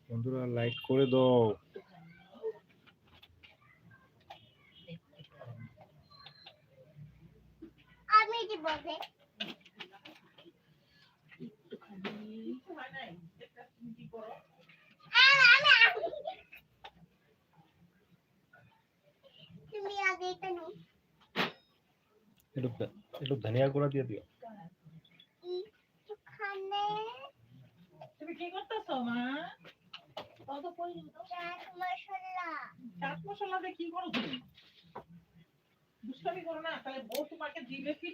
বন্ধুরা লাইক করে দাও। আমি দিব রে। তুমি আগে কেন? একটু ধনিয়া গুঁড়া দিয়ে দিও। একটুখানে তুমি কি করতেছো মা? চাট মশলা। চাট মশলা দিয়ে কি করো তুমি? দুষ্টামি করো না, তাহলে বউ তোমাকে দিবে কি?